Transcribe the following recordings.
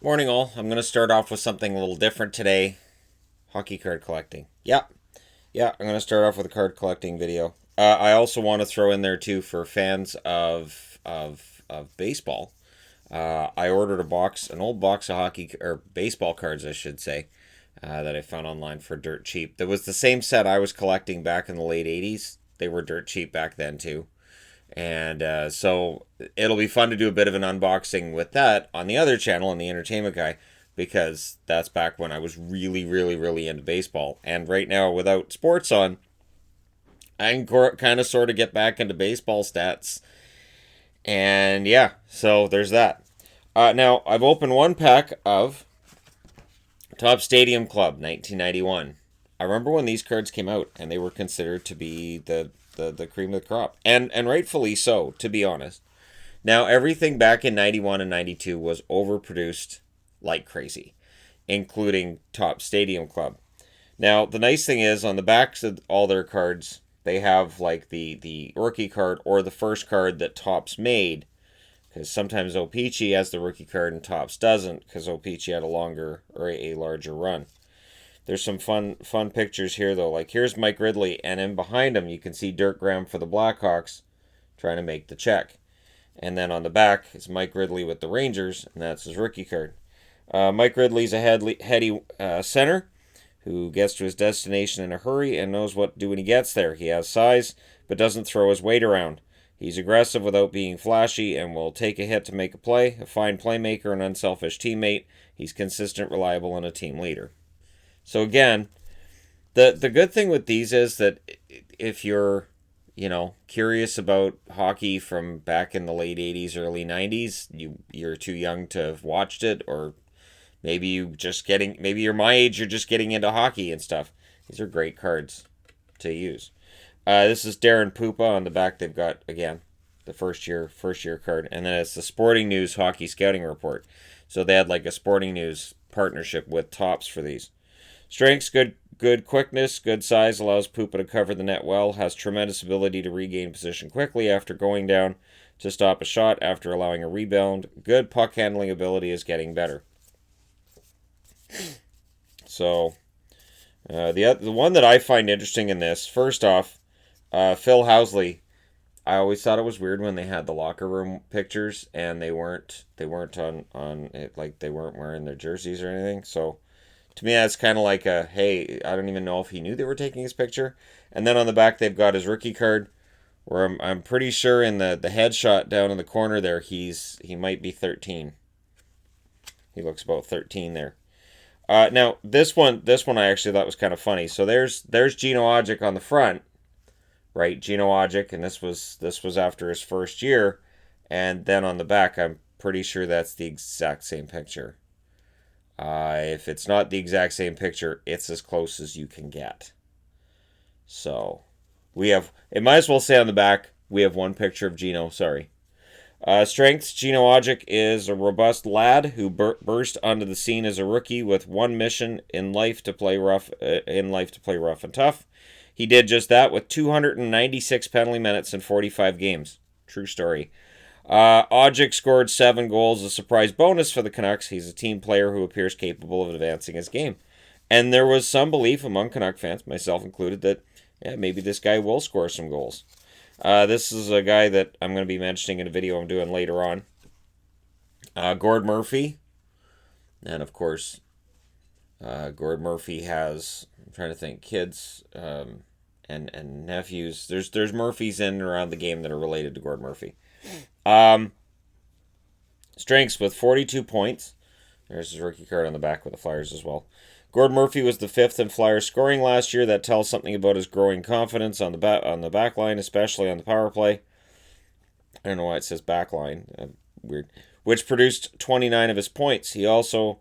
Morning, all. I'm going to start off with something a little different today. Hockey card collecting. Yeah, I'm going to start off with a card collecting video. I also want to throw in there too for fans of baseball. I ordered an old box of hockey or baseball cards, I should say, that I found online for dirt cheap. That was the same set I was collecting back in the late '80s. They were dirt cheap back then too. And so it'll be fun to do a bit of an unboxing with that on the other channel, on the Entertainment Guy, because that's back when I was really, really, really into baseball. And right now, without sports on, I can kind of sort of get back into baseball stats. And yeah, so there's that. Now, I've opened one pack of Top Stadium Club 1991. I remember when these cards came out, and they were considered to be the cream of the crop. And rightfully so, to be honest. Now, everything back in 91 and 92 was overproduced like crazy, including Top Stadium Club. Now, the nice thing is, on the backs of all their cards, they have like the rookie card or the first card that Topps made, because sometimes O-Pee-Chee has the rookie card and Topps doesn't, because O-Pee-Chee had a longer or a larger run. There's some fun pictures here, though. Like, here's Mike Ridley, and in behind him, you can see Dirk Graham for the Blackhawks trying to make the check. And then on the back is Mike Ridley with the Rangers, and that's his rookie card. Mike Ridley's a heady center who gets to his destination in a hurry and knows what to do when he gets there. He has size, but doesn't throw his weight around. He's aggressive without being flashy and will take a hit to make a play. A fine playmaker and unselfish teammate. He's consistent, reliable, and a team leader. So again, the good thing with these is that if you're curious about hockey from back in the late '80s, early '90s, you're too young to have watched it, or maybe you're my age, you're just getting into hockey and stuff. These are great cards to use. This is Darren Pupa on the back. They've got again the first year card, and then it's the Sporting News Hockey Scouting Report. So they had like a Sporting News partnership with Topps for these. Strengths, good quickness, good size, allows Pupa to cover the net well, has tremendous ability to regain position quickly after going down to stop a shot after allowing a rebound. Good puck handling ability is getting better. So, the one that I find interesting in this, first off, Phil Housley. I always thought it was weird when they had the locker room pictures and they weren't on it, like they weren't wearing their jerseys or anything. So to me, that's kind of like a hey, I don't even know if he knew they were taking his picture. And then on the back, they've got his rookie card, where I'm pretty sure in the headshot down in the corner there, he might be 13. He looks about 13 there. Now this one I actually thought was kind of funny. So there's Gino Odjick on the front, right? Gino Odjick, and this was after his first year, and then on the back, I'm pretty sure that's the exact same picture. If it's not the exact same picture, it's as close as you can get. So it might as well say on the back, we have one picture of Gino, sorry. Strengths, Gino Odjick is a robust lad who burst onto the scene as a rookie with one mission in life to play rough and tough. He did just that with 296 penalty minutes in 45 games. True story. Odjick scored 7 goals, a surprise bonus for the Canucks. He's a team player who appears capable of advancing his game. And there was some belief among Canuck fans, myself included, that maybe this guy will score some goals. This is a guy that I'm going to be mentioning in a video I'm doing later on. Gord Murphy. And of course, Gord Murphy has, I'm trying to think, kids and nephews. There's Murphys in and around the game that are related to Gord Murphy. Strengths with 42 points. There's his rookie card on the back with the Flyers as well. Gord Murphy was the 5th in Flyers scoring last year. That tells something about his growing confidence on the back line, especially on the power play. I don't know why it says back line. Weird. Which produced 29 of his points. He also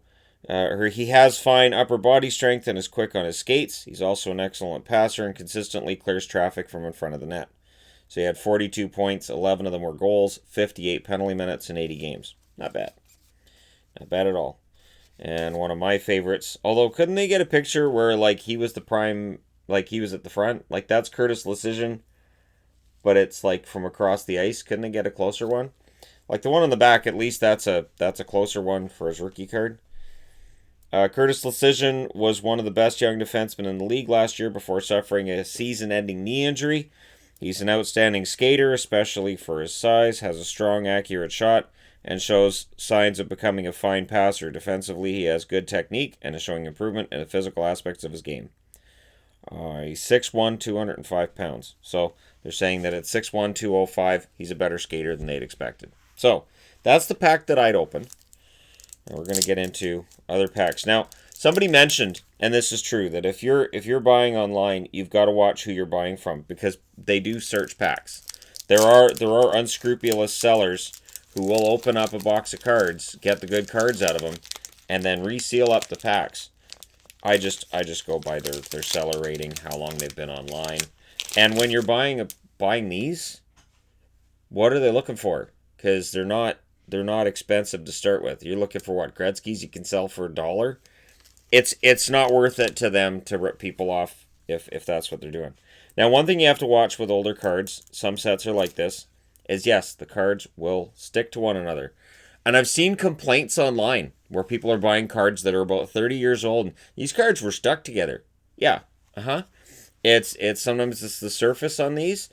he has fine upper body strength and is quick on his skates. He's also an excellent passer and consistently clears traffic from in front of the net. So he had 42 points, 11 of them were goals, 58 penalty minutes in 80 games. Not bad. Not bad at all. And one of my favorites, although couldn't they get a picture where like he was the prime, like he was at the front? Like that's Curtis Lecision, but it's like from across the ice. Couldn't they get a closer one? Like the one on the back, at least that's a closer one for his rookie card. Curtis Decision was one of the best young defensemen in the league last year before suffering a season-ending knee injury. He's an outstanding skater, especially for his size, has a strong, accurate shot, and shows signs of becoming a fine passer. Defensively, he has good technique and is showing improvement in the physical aspects of his game. He's 6'1", 205 pounds. So they're saying that at 6'1", 205, he's a better skater than they'd expected. So that's the pack that I'd open. And we're going to get into other packs. Now, somebody mentioned, and this is true, that if you're buying online, you've got to watch who you're buying from because they do search packs. There are unscrupulous sellers who will open up a box of cards, get the good cards out of them, and then reseal up the packs. I just go by their seller rating, how long they've been online, and when you're buying these, what are they looking for? Because they're not expensive to start with. You're looking for what? Gretzky's you can sell for $1. It's not worth it to them to rip people off if that's what they're doing. Now, one thing you have to watch with older cards, some sets are like this, is yes, the cards will stick to one another. And I've seen complaints online where people are buying cards that are about 30 years old and these cards were stuck together. Yeah. It's sometimes it's the surface on these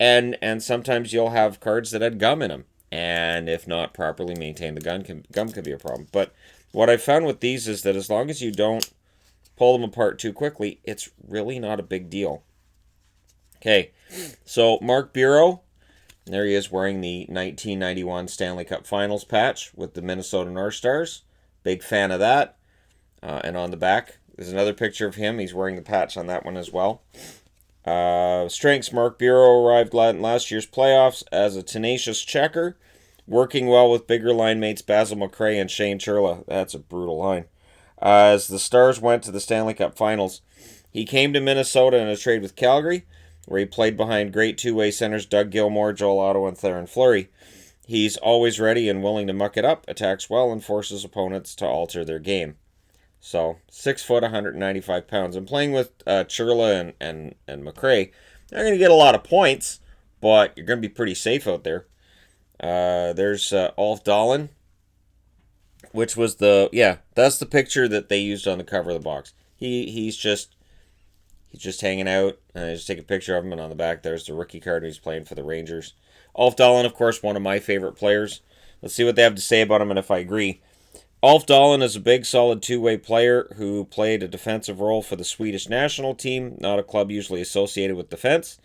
and sometimes you'll have cards that had gum in them. And if not properly maintained, the gum can be a problem. But what I found with these is that as long as you don't pull them apart too quickly, it's really not a big deal. Okay, so Mark Bureau, there he is wearing the 1991 Stanley Cup Finals patch with the Minnesota North Stars. Big fan of that. And on the back, there's another picture of him. He's wearing the patch on that one as well. Strengths, Mark Bureau arrived in last year's playoffs as a tenacious checker, working well with bigger line mates Basil McRae and Shane Churla. That's a brutal line. As the Stars went to the Stanley Cup Finals, he came to Minnesota in a trade with Calgary, where he played behind great two-way centers Doug Gilmour, Joel Otto, and Theoren Fleury. He's always ready and willing to muck it up, attacks well, and forces opponents to alter their game. So, 6 foot, 195 pounds. And playing with Churla and McRae, they're going to get a lot of points, but you're going to be pretty safe out there. There's Ulf Dahlin, which was that's the picture that they used on the cover of the box. He's just hanging out. I just take a picture of him, and on the back there's the rookie card. He's playing for the Rangers. Ulf Dahlin, of course, one of my favorite players. Let's see what they have to say about him and if I agree. Ulf Dahlin is a big, solid two-way player who played a defensive role for the Swedish national team, not a club usually associated with defense.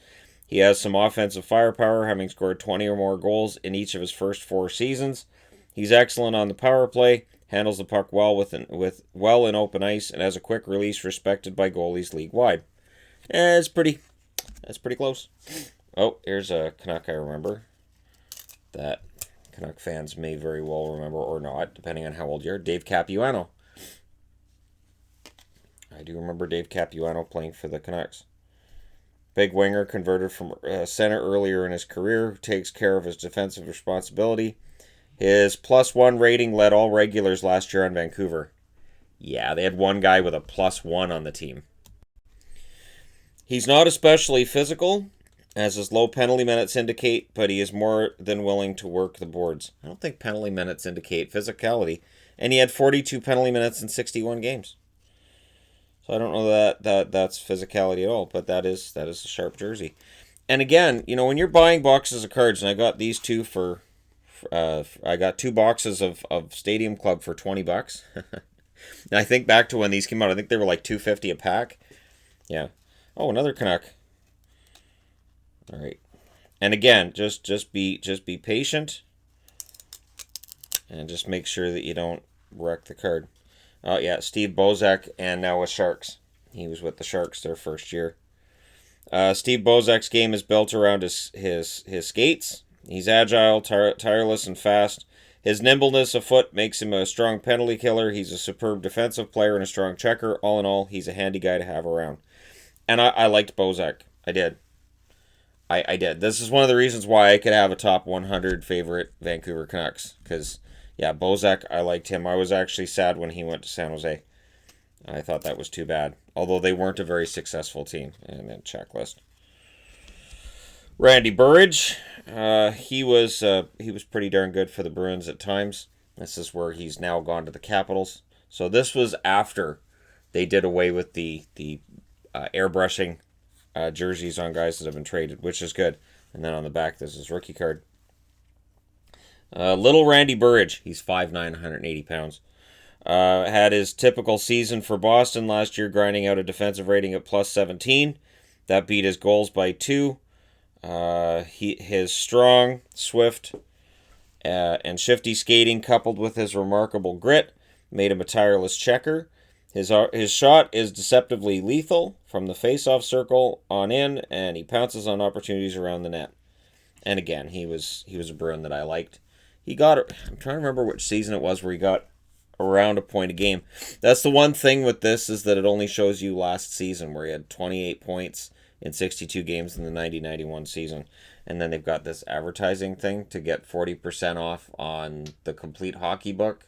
He has some offensive firepower, having scored 20 or more goals in each of his first 4 seasons. He's excellent on the power play, handles the puck well well in open ice, and has a quick release respected by goalies league-wide. That's pretty close. Oh, here's a Canuck I remember that Canuck fans may very well remember or not, depending on how old you are. Dave Capuano. I do remember Dave Capuano playing for the Canucks. Big winger, converted from center earlier in his career, who takes care of his defensive responsibility. His +1 rating led all regulars last year on Vancouver. Yeah, they had one guy with a +1 on the team. He's not especially physical, as his low penalty minutes indicate, but he is more than willing to work the boards. I don't think penalty minutes indicate physicality. And he had 42 penalty minutes in 61 games. So I don't know that that's physicality at all, but that is a sharp jersey. And again, when you're buying boxes of cards, and I got these two I got 2 boxes of Stadium Club for $20. And I think back to when these came out, I think they were like $2.50 a pack. Yeah. Oh, another Canuck. All right, and again, just be patient, and just make sure that you don't wreck the card. Oh yeah, Steve Bozak, and now with Sharks. He was with the Sharks their first year. Steve Bozak's game is built around his skates. He's agile, tireless, and fast. His nimbleness of foot makes him a strong penalty killer. He's a superb defensive player and a strong checker. All in all, he's a handy guy to have around. And I liked Bozak. I did. I did. This is one of the reasons why I could have a top 100 favorite Vancouver Canucks. Because, yeah, Bozak, I liked him. I was actually sad when he went to San Jose. I thought that was too bad. Although they weren't a very successful team in that checklist. Randy Burridge, he was pretty darn good for the Bruins at times. This is where he's now gone to the Capitals. So this was after they did away with the airbrushing jerseys on guys that have been traded, which is good. And then on the back, this is rookie card. Little Randy Burridge, he's 5'9", 180 pounds. Had his typical season for Boston last year, grinding out a defensive rating at plus 17. That beat his goals by 2. His strong, swift, and shifty skating, coupled with his remarkable grit, made him a tireless checker. His shot is deceptively lethal from the face-off circle on in, and he pounces on opportunities around the net. And again, he was a Bruin that I liked. I'm trying to remember which season it was where he got around a point a game. That's the one thing with this, is that it only shows you last season, where he had 28 points in 62 games in the 90-91 season. And then they've got this advertising thing to get 40% off on the complete hockey book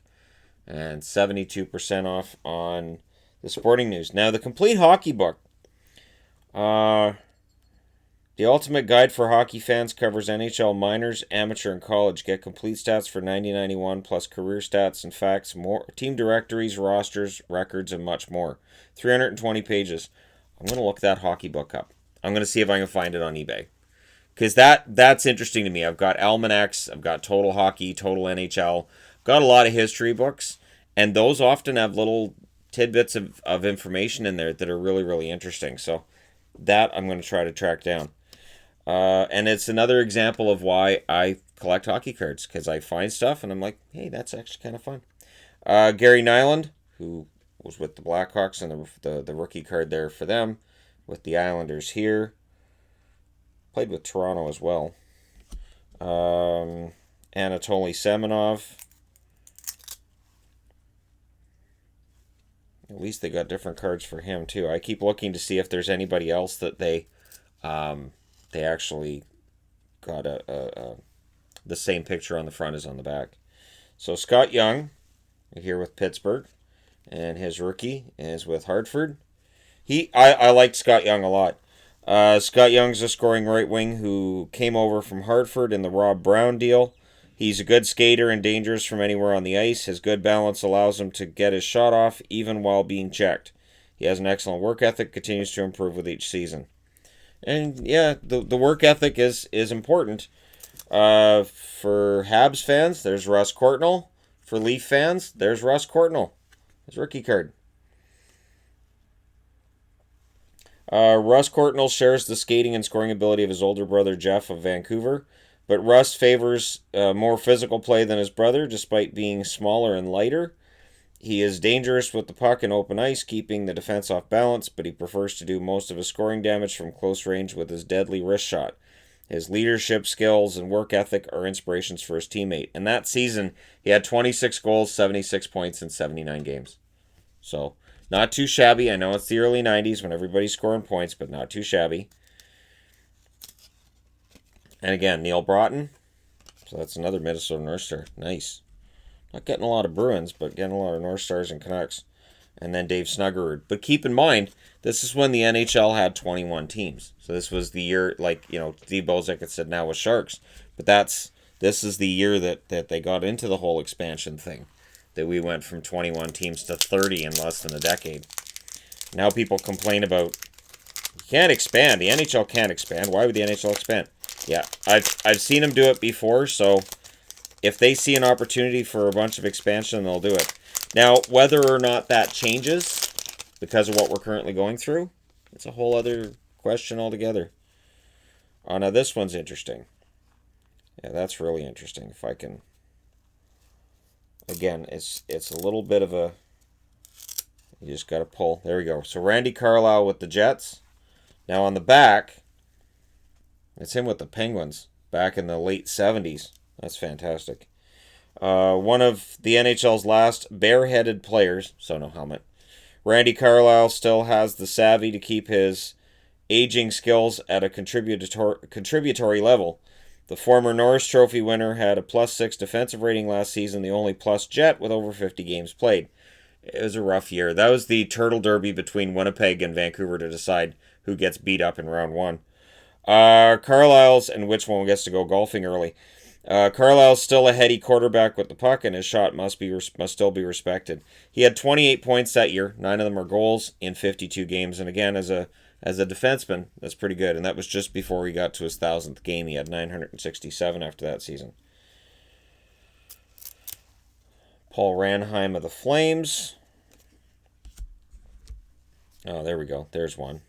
and 72% off on the Sporting News. Now, the complete hockey book, the ultimate guide for hockey fans, covers NHL minors, amateur, and college. Get complete stats for 90-91 plus career stats and facts, more team directories, rosters, records, and much more. 320 pages. I'm going to look that hockey book up. I'm going to see if I can find it on eBay. Because that's interesting to me. I've got almanacs, I've got Total Hockey, Total NHL, got a lot of history books, and those often have little tidbits of information in there that are really, really interesting. So that I'm going to try to track down. And it's another example of why I collect hockey cards, because I find stuff and I'm like, hey, that's actually kind of fun. Gary Nyland, who was with the Blackhawks, and the rookie card there for them, with the Islanders here. Played with Toronto as well. Anatoly Semenov. At least they got different cards for him too. I keep looking to see if there's anybody else that they actually got the same picture on the front as on the back. So Scott Young, here with Pittsburgh, and his rookie is with Hartford. I liked Scott Young a lot. Scott Young's a scoring right wing who came over from Hartford in the Rob Brown deal. He's a good skater and dangerous from anywhere on the ice. His good balance allows him to get his shot off even while being checked. He has an excellent work ethic, continues to improve with each season. And yeah, the work ethic is important. For Habs fans, there's Russ Courtnall. For Leaf fans, there's Russ Courtnall. His rookie card. Russ Courtnall shares the skating and scoring ability of his older brother Jeff of Vancouver, but Russ favors more physical play than his brother, despite being smaller and lighter. He is dangerous with the puck in open ice, keeping the defense off balance, but he prefers to do most of his scoring damage from close range with his deadly wrist shot. His leadership skills and work ethic are inspirations for his teammate. And that season, he had 26 goals, 76 points in 79 games. So, not too shabby. I know it's the early 90s when everybody's scoring points, but not too shabby. And again, Neil Broughton. So that's another Minnesota North Star. Nice. Not getting a lot of Bruins, but getting a lot of North Stars and Canucks. And then Dave Snuggerud. But keep in mind, this is when the NHL had 21 teams. So this was the year, like, Steve Bozek had said now with Sharks. But this is the year that they got into the whole expansion thing. That we went from 21 teams to 30 in less than a decade. Now people complain about, you can't expand. The NHL can't expand. Why would the NHL expand? Yeah, I've seen them do it before, so if they see an opportunity for a bunch of expansion, they'll do it. Now, whether or not that changes because of what we're currently going through, it's a whole other question altogether. Oh, now this one's interesting. Yeah, that's really interesting. If I can... Again, it's a little bit of a... You just got to pull. There we go. So Randy Carlyle with the Jets. Now on the back, it's him with the Penguins back in the late 70s. That's fantastic. One of the NHL's last bareheaded players, so no helmet. Randy Carlyle still has the savvy to keep his aging skills at a contributory level. The former Norris Trophy winner had a +6 defensive rating last season, the only plus Jet with over 50 games played. It was a rough year. That was the Turtle Derby between Winnipeg and Vancouver to decide who gets beat up in round one. Carlisle's, and which one gets to go golfing early? Carlisle's still a heady quarterback with the puck, and his shot must still be respected. He had 28 points that year. 9 of them are goals in 52 games, and again, as a defenseman, that's pretty good. And that was just before he got to his 1,000th game. He had 967 after that season. Paul Ranheim of the Flames. Oh, there we go. There's one.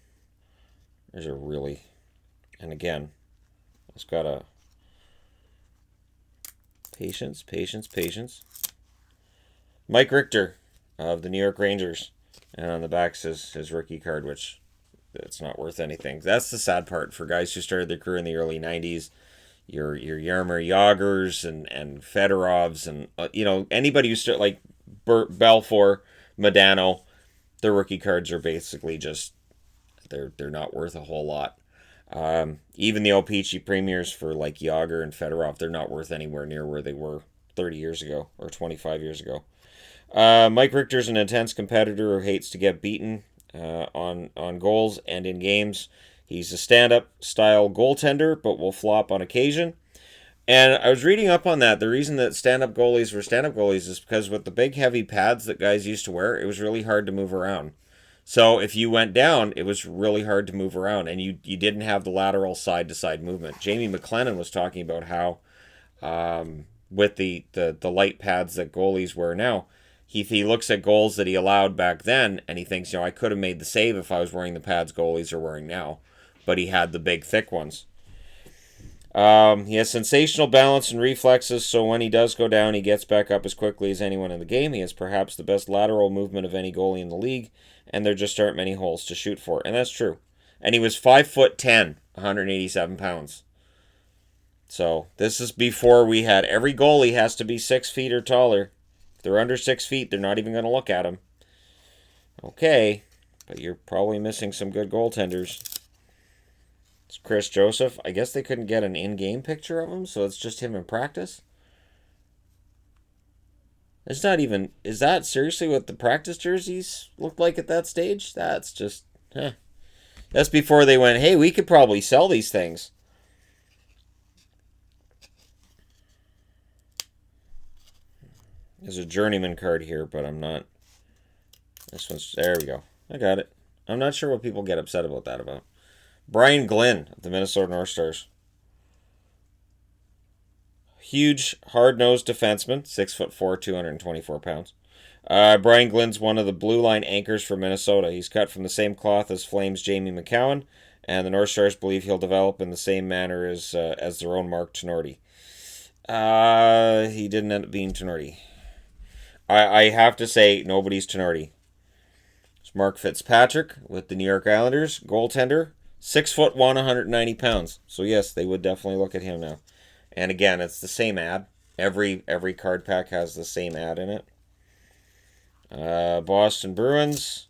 There's a really, and again, it's got a patience. Mike Richter of the New York Rangers, and on the back says his rookie card, which it's not worth anything. That's the sad part for guys who started their career in the early '90s. Your Yarmir Yagers and Fedorovs and anybody who started like Belfour, Modano, their rookie cards are basically just they're not worth a whole lot. Even the LPG premiers for like Yager and Fedorov, they're not worth anywhere near where they were 30 years ago or 25 years ago. Mike Richter's an intense competitor who hates to get beaten on goals and in games. He's a stand-up style goaltender, but will flop on occasion. And I was reading up on that. The reason that stand-up goalies were stand-up goalies is because with the big heavy pads that guys used to wear, it was really hard to move around. So if you went down, it was really hard to move around, and you didn't have the lateral side-to-side movement. Jamie McLennan was talking about how with the light pads that goalies wear now, he looks at goals that he allowed back then, and he thinks, I could have made the save if I was wearing the pads goalies are wearing now. But he had the big, thick ones. He has sensational balance and reflexes, so when he does go down, he gets back up as quickly as anyone in the game. He has perhaps the best lateral movement of any goalie in the league, and there just aren't many holes to shoot for. And that's true. And he was 5'10", 187 pounds. So this is before we had every goalie has to be 6 feet or taller. If they're under 6 feet, they're not even going to look at him. Okay, but you're probably missing some good goaltenders. It's Chris Joseph. I guess they couldn't get an in-game picture of him, so it's just him in practice. It's not even... Is that seriously what the practice jerseys looked like at that stage? That's just... That's before they went, hey, we could probably sell these things. There's a journeyman card here, but I'm not... This one's... There we go. I got it. I'm not sure what people get upset about that about. Brian Glynn of the Minnesota North Stars. Huge, hard-nosed defenseman, 6'4", 224 pounds. Brian Glynn's one of the blue line anchors for Minnesota. He's cut from the same cloth as Flames' Jamie McCowan, and the North Stars believe he'll develop in the same manner as their own Mark Tenorti. He didn't end up being Tenorti. I have to say, nobody's Tenorti. It's Mark Fitzpatrick with the New York Islanders, goaltender. 6'1", 190 pounds. So yes, they would definitely look at him now. And again, it's the same ad. Every card pack has the same ad in it. Boston Bruins,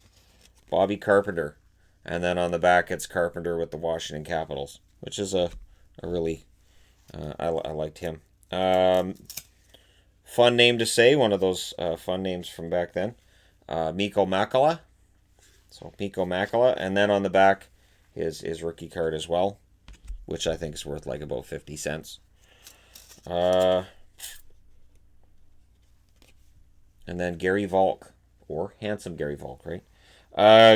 Bobby Carpenter. And then on the back, it's Carpenter with the Washington Capitals, which is a really... I liked him. Fun name to say, one of those fun names from back then. Mikko Makala. So Mikko Makala. And then on the back... his rookie card as well, which I think is worth like about 50 cents. And then Gary Volk, or handsome Gary Volk, right?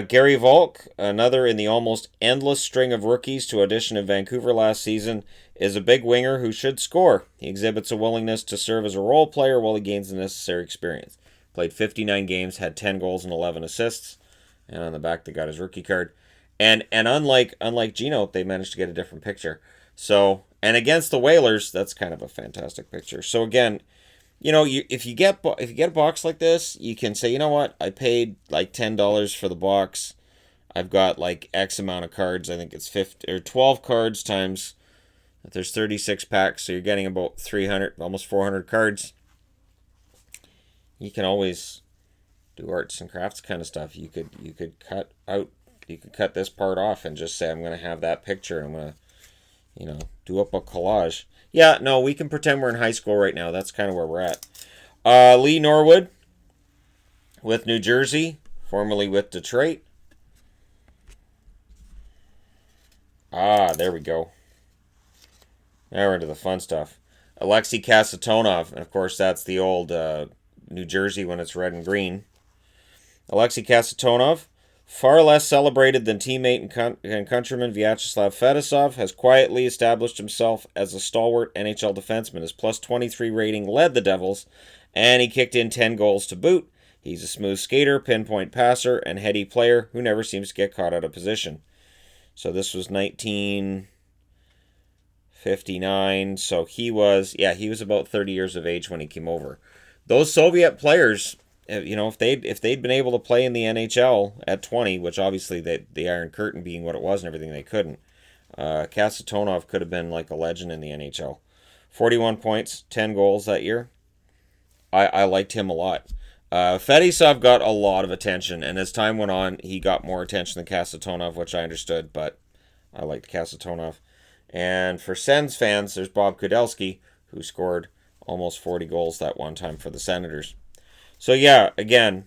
Gary Volk, another in the almost endless string of rookies to audition in Vancouver last season, is a big winger who should score. He exhibits a willingness to serve as a role player while he gains the necessary experience. Played 59 games, had 10 goals and 11 assists. And on the back, they got his rookie card. And unlike Gino, they managed to get a different picture. So, and against the Whalers, that's kind of a fantastic picture. So again, if you get a box like this, you can say, you know what, I paid like $10 for the box. I've got like X amount of cards. I think it's 50 or 12 cards times. If there's 36 packs, so you're getting about 300, almost 400 cards. You can always do arts and crafts kind of stuff. You could cut out. You could cut this part off and just say, I'm going to have that picture. I'm going to, do up a collage. Yeah, no, we can pretend we're in high school right now. That's kind of where we're at. Lee Norwood with New Jersey, formerly with Detroit. Ah, there we go. Now we're into the fun stuff. Alexei Kasatonov, and of course that's the old New Jersey when it's red and green. Alexei Kasatonov, far less celebrated than teammate and countryman Vyacheslav Fedosov, has quietly established himself as a stalwart NHL defenseman. His plus 23 rating led the Devils, and he kicked in 10 goals to boot. He's a smooth skater, pinpoint passer, and heady player who never seems to get caught out of position. So this was 1959. So he was about 30 years of age when he came over. Those Soviet players, if they'd been able to play in the NHL at 20, which obviously the Iron Curtain being what it was and everything, they couldn't. Kasatonov could have been like a legend in the NHL. 41 points, 10 goals that year. I liked him a lot. Fedosov got a lot of attention, and as time went on, he got more attention than Kasatonov, which I understood, but I liked Kasatonov. And for Sens fans, there's Bob Kudelski, who scored almost 40 goals that one time for the Senators. So yeah, again,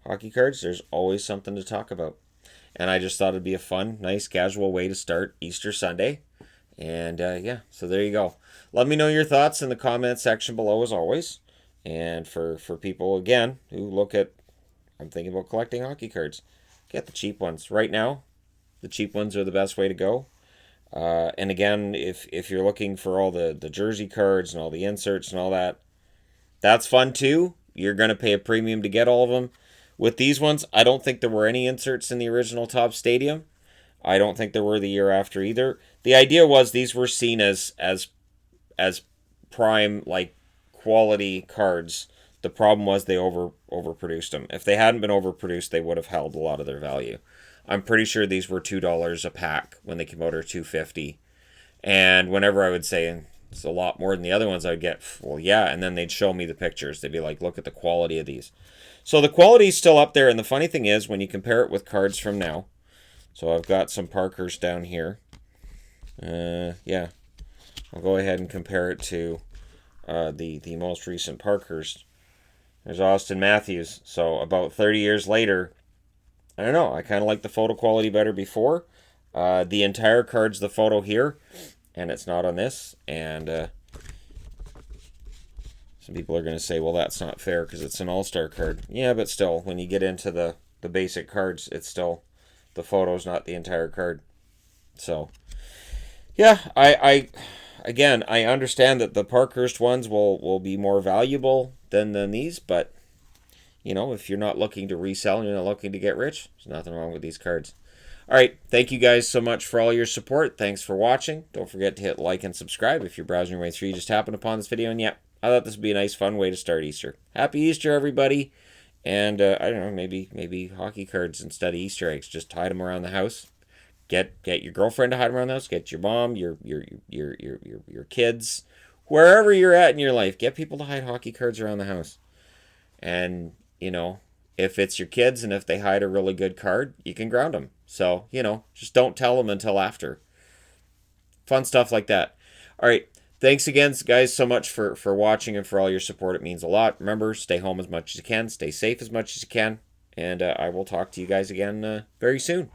hockey cards, there's always something to talk about. And I just thought it'd be a fun, nice, casual way to start Easter Sunday. And so there you go. Let me know your thoughts in the comment section below as always. And for people, again, who I'm thinking about collecting hockey cards, get the cheap ones. Right now, the cheap ones are the best way to go. And again, if you're looking for all the jersey cards and all the inserts and all that, that's fun too. You're going to pay a premium to get all of them. With these ones, I don't think there were any inserts in the original Top Stadium. I don't think there were the year after either. The idea was these were seen as prime, like, quality cards. The problem was they overproduced them. If they hadn't been overproduced, they would have held a lot of their value. I'm pretty sure these were $2 a pack when they came out, or $2.50. And whenever I would say it's a lot more than the other ones, I would get, well, yeah, and then they'd show me the pictures. They'd be like, look at the quality of these. So the quality's still up there, and the funny thing is, when you compare it with cards from now, so I've got some Parkers down here. Yeah, I'll go ahead and compare it to the most recent Parkers. There's Austin Matthews. So about 30 years later, I don't know, I kind of like the photo quality better before. The entire card's the photo here, and it's not on this. And some people are going to say, well, that's not fair because it's an all-star card. Yeah, but still, when you get into the basic cards, it's still the photo's not the entire card. So, yeah, I understand that the Parkhurst ones will be more valuable than these, but if you're not looking to resell and you're not looking to get rich, there's nothing wrong with these cards. All right, thank you guys so much for all your support. Thanks for watching. Don't forget to hit like and subscribe if you're browsing your way through. You just happened upon this video, and yeah, I thought this would be a nice, fun way to start Easter. Happy Easter, everybody. And I don't know, maybe hockey cards instead of Easter eggs. Just hide them around the house. Get your girlfriend to hide them around the house. Get your mom, your kids, wherever you're at in your life. Get people to hide hockey cards around the house. And if it's your kids and if they hide a really good card, you can ground them. So just don't tell them until after. Fun stuff like that. All right. Thanks again, guys, so much for watching and for all your support. It means a lot. Remember, stay home as much as you can. Stay safe as much as you can. And I will talk to you guys again very soon.